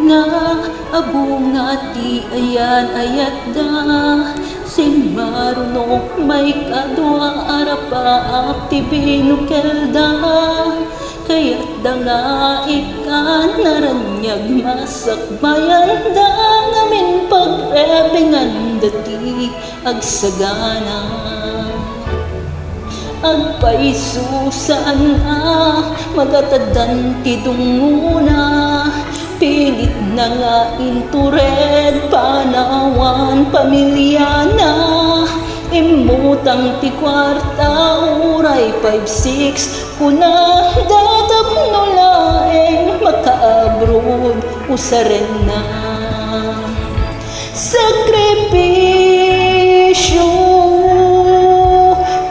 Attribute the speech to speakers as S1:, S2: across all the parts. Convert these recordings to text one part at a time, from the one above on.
S1: na abungati ayan ayat da sin marunok may kadwa arapa aktibi nukelda kaya't da nga ikan naranyag masakbayan da ngamin pagrebingan dati agsagana agpaisusan magatadan tidunguna pilit na nga intured panawan pamilya na imutang ti kwarta uray 5-6 kuna datap nulaeng makaabroad usaren na sakripisyo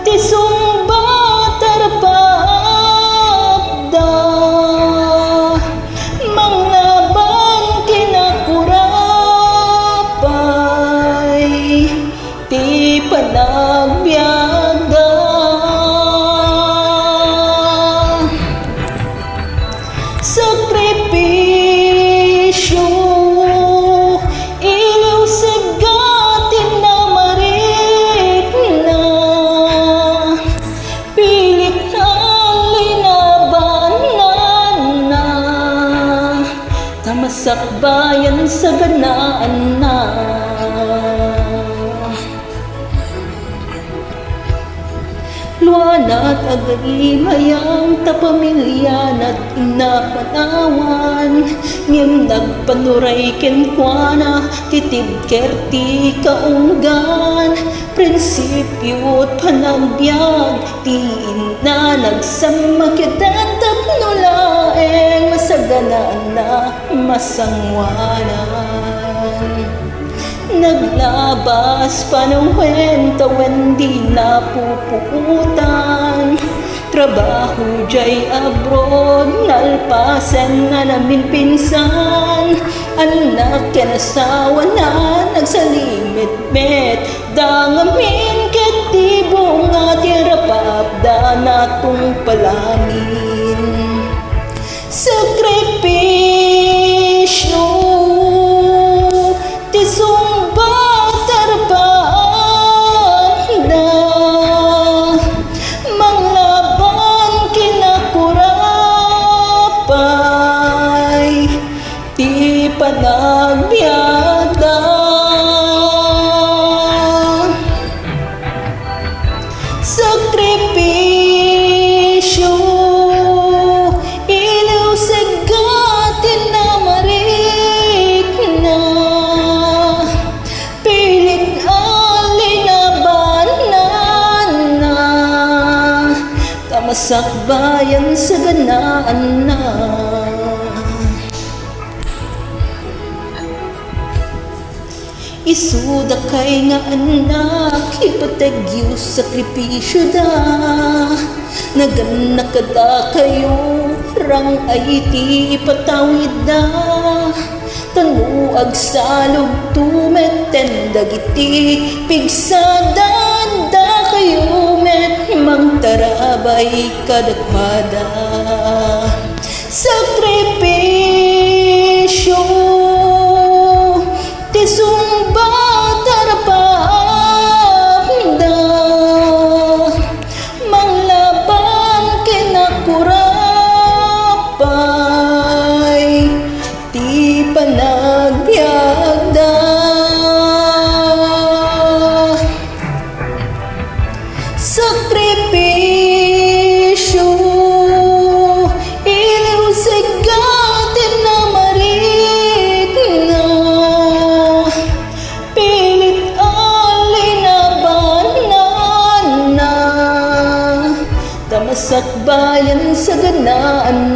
S1: ti sumbat arapda manglaban kinakurapay ti panagbiaga sakripisyo iliw sagatin na marit na pilit ang linabanan na tamasakbayan sa ganaan na luanat agaimayang tapamilyan at inapanawan ngem nagpanuray kenkwana titib kerti kaunggan prinsipyo't panagbiag tiin na nagsamakyadan tapnulaeng masaganaan na masangwanan naglabas panuwen tawen di napupuutan trabaho jay abroad nalpasan nga namin pinsan anak yan asawa na nagsalimit-met dangamin ket di bunga tirapapda natong palangin sakripisyo ti sumbat arapda manglaban kinakurapay ti panagbiaga sakripisyo iliw sagatin na marik na pilit ang linabanan na tamasakbayan sa ganaan na isuda kay nga anak ipategyo sakripisyo da naganak kada kayo rang ay ti ipatawid da tanuag sa lugtumet dagiti pigsadan da kayo met mang tarabay kadakwada sakripisyo ti sumbat arapda manglaban kinakurapay ti panagbiagda sakripisyo iliw sagatin na marit na pilit ang linabanan na tamasakbayan sa ganaan